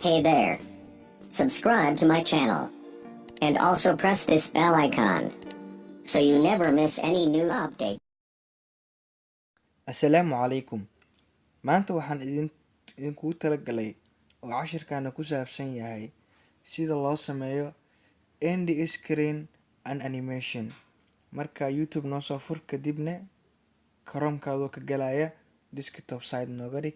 Hey there. Subscribe to my channel. And also press this bell icon. So you never miss any new update. Assalaamu calaykum. Maanta waxaan idinkugu talagalay oo cashirkaana ku saabsan yahay sida loo sameeyo end screen and animation. Marka YouTube noo soo fur kadibna Chrome-kaadoo ka galaya desktop side nooga dhig.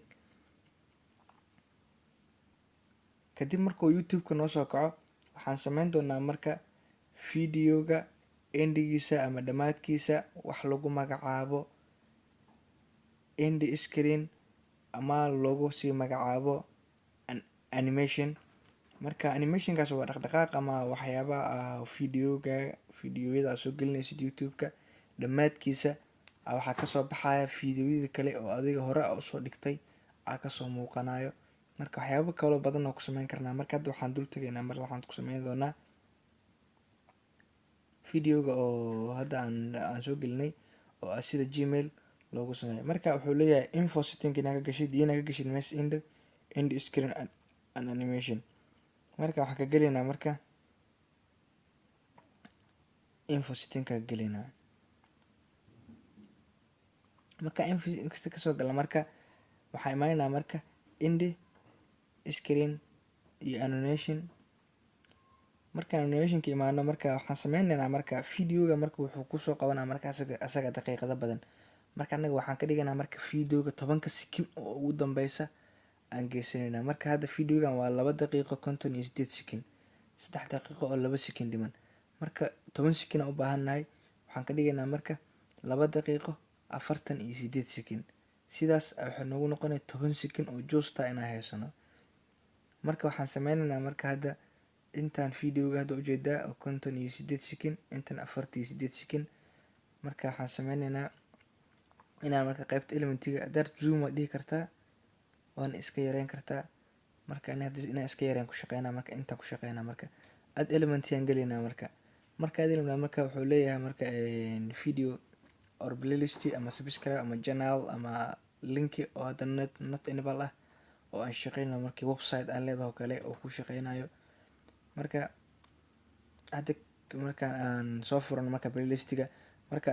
Kadib markuu YouTube-ka noo soo kaco waxaan sameyn doonaa marka videoga endigiisa ama dhammaadkiisa wax lagu magacaabo end screen ama logo sii magacaabo animation. Marka animationkaas waa dhaqdhaqaaq ama waxyaabaha videoyada soo gelinaysid YouTube-ka dhammaadkiisa waxaa kasoo baxaya videoyada kale oo adiga hore u soo dhigtay kasoo muuqanayo. Marka waxyaabo kale badan oo ku sameyn karnaa. Marka hadda waxaan dul tagaynaa waxaan ku sameyn doonaa videoga oo hadda aan soo gelinay oo sida Gmail loogu sameeyo. Marka wuxuu leeyahay info setting inaad ka gashid mesh end screen and animation. Marka waxaan ka gelaynaa marka info setting ka gelaynaa. Marka info setting ka soo gala marka waxaa imaanaynaa marka end screen iyo animation. Marka animation ka imaano marka waxaan sameynaynaa marka videoga marka wuxuu ku soo qabanaa marka asaga daqiiqado badan. Marka anaga waxaan ka dhiganaa marka videoga 10 second oo ugu dambeysa aan geysanayna. Marka hadda videogan waa 2 daqiiqo 58 second 3 daqiiqo oo 2 second dhiman. Marka 10 second u baahannahay waxaan ka dhiganaa marka 2 daqiiqo 48 second. Sidaas waxay noogu noqonay 10 second oo joosta inaan haysano. Marka waxaan sameynaynaa marka hadda intaan videoga hadda ujeedaa 58 second intaan 48 second. Marka waxaan sameynaynaa inaan marka qaybta elementiga dart zoom waa dhihi kartaa waan iska yareyn kartaa. Marka inaan iska yareyn ku shaqeynaa marka inta ku shaqeynaa marka add element aan galeynaa marka element marka wuxuu leeyahay marka video or playlist ama subscribe ama channel ama link oo hadda not enable oo aan shaqeynayo markii website aan leedahay kale oo ku shaqeynayo. Marka hadda marka aan soo furno marka playlistiga marka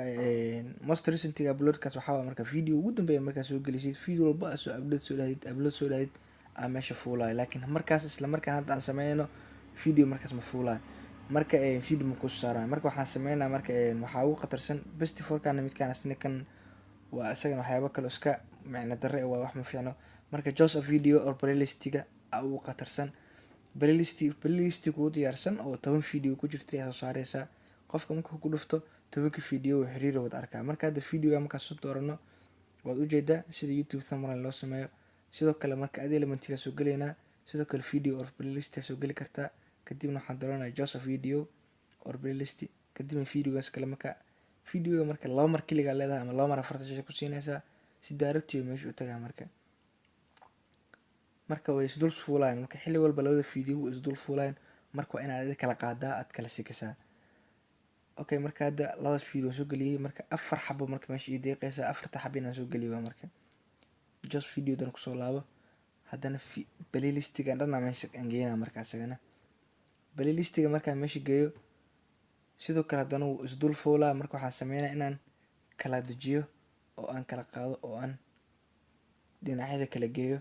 most recent uploadkaas waxaa marka video ugu dambeeya marka soo gelisid video walba soo upload soo dhayd meesha fuulay. Laakiin markaas isla markaan hadda aan sameeyno video markaas ma fuulay marka video ma ku saaraan. Marka waxaan sameynaa marka waxaa ugu qatarsan best forkan midkaan asna kan waa asagana waxyaabo kale iska macna darre waa wax ma fiicno. Marka Joseph video or playlistiga ugu qatarsan playlist ku diyaarsan oo 10 video ku jirtay soo saaraysa. Qofka markuu ku dhufto 10 video xiriir wada arkaa. Marka hadda videoga marka soo doorano waad u jeedaa sida YouTube thumbnail loo sameeyo. Sidoo kale marka add elementiga soo galeynaa sidoo kale video or playlist soo gali kartaa. Kadibna waxaan dooranaa Joseph video or playlist. Kadibna videogaas kale videoga marka laba mar kaliya leedahay ama laba mar afarta ku siinaysa si direct meesha u tagaa marka way isdul fuulaan marka xilli walba labada video isdul fuulaan marka waa inaad kala qaadaa aad kala sikisaa. Okay marka hadda labada video soo galiyay marka 4 xabo marka meesha ii deeqaysa 4 xabo inaan soo galiyo marka just video dan ku soo laabo haddana playlistiga dhan meesha aan geeyna marka asagana playlistiga marka meesha geeyo sidoo kale haddana uu isdul fuulaa. Marka waxaan sameeynaa inaan kala dejiyo oo aan kala qaado oo aan dhinacyada kala geeyo.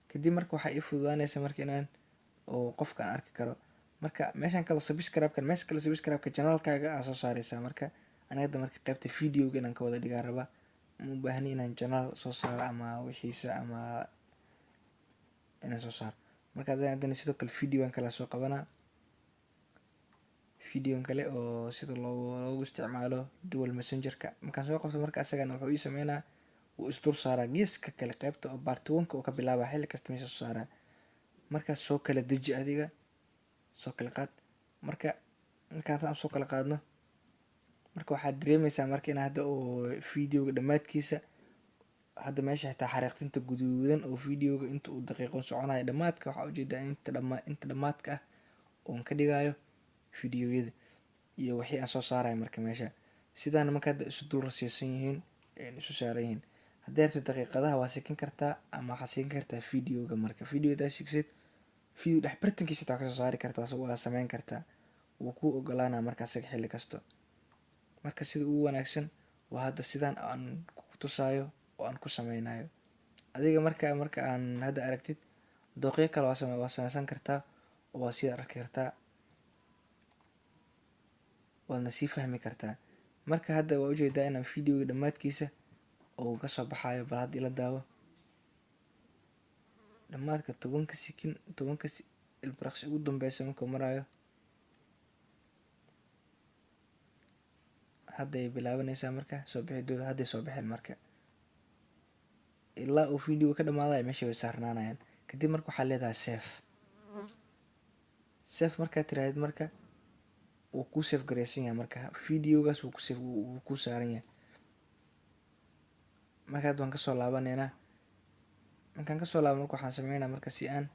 Kadib marka waxa ii fududaanaysa marka inaan oo qofka aan arki karo marka meeshan kala subscribe-ka channel-kaaga aad soo saaraysa. Marka anaga marka qaybta videoga inaan ka wada dhigaa raba ma u baahni inaan channel soo saaro ama wixiisa ama inaan soo saaro. Marka hadana sidoo kale videogan kala soo qabanaa video kale oo sida loogu isticmaalo dual messenger-ka. Marka soo qabto marka asagana wuxuu ii sameynaa uu isdul saaraa geeska kale qaybta oo part 1 oo ka bilaaba xilli kasta meesha soo saaraa. Marka soo kala deji adiga soo kala qaad marka aan soo kala qaadno marka waxaad dareemaysaa marka in hadda oo videoga dhammaadkiisa hadda meesha xitaa xariiqtinta guduudan oo videoga inta uu daqiiqo soconayo dhammaadka waxa ujeedaa inta dhammaadka oo ka dhigayo videoyada iyo wixii aan soo saaray marka meesha sidaan marka hadda isu dul rasiisan yihiin isu saaran yihiin. haddii rabtid daqiiqadaha waa sikin kartaa ama waxaad siin kartaa videoga. Marka video hadaa sigsid video dhex bartankiisa taa kasoo saari kartaa, waa samayn kartaa, wuu kuu ogolaanaa marka asaga xilli kasto. Marka sida ugu wanaagsan waa hadda sidaan aan ku tusaayo oo aan ku sameynayo. Adiga marka aan hadda aragtid dooqyo kale waa samaysan kartaa oo waa sii arki kartaa, waadna sii fahmi kartaa. Marka hadda waa ujeedaa inaan videoga dhammaadkiisa oo kasoo baxayo, bal hadda ila daawo. Dhammaadka 10 sikin 10 ilbiriqsi ugu dambeysa markuu marayo hadday bilaabanaysaa marka soo bixidooda. hadday soo bixin marka ilaa uu video ka dhamaadayo meesha way saarnaanayaan. kadib marka waxaa leedahay save markaad tiraahid marka wuu ku save gareysan yahay. marka videogaas wuu ku saaran yahay. markaad waan kasoo laabaneynaa. markaan kasoo laabano marka waxaan sameynaa marka si aan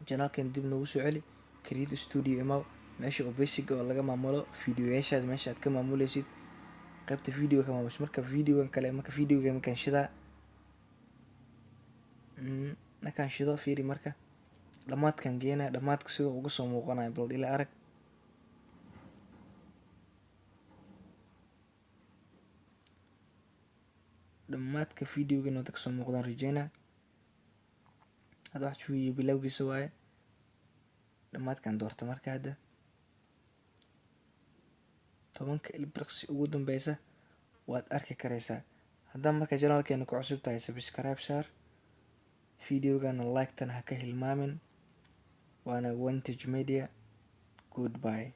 channelkan dib noogu soo celi Create Studio imaw meesha oo basic oo laga maamulo videoyaashaad, meesha aad ka maamuleysid qaybta video ka maamush. marka videogan kale markaan shidaa markaan shido fiiri marka dhamaadkan geena, dhamaadka sidoo uga soo muuqanayo bal ila arag. dhamaadka videogan oo kasoo muuqdaan rajeyna. hadda wax video bilowgiisa waaye, dhamaadkan doorta. marka hadda 10 ilbiriqsi ugu dambeysa waad arki kareysaa. haddaan marka channelkeena ku cusub tahay subscribe saar, videogana like tan ha ka hilmaamin. waana Wantage Media. Goodbye.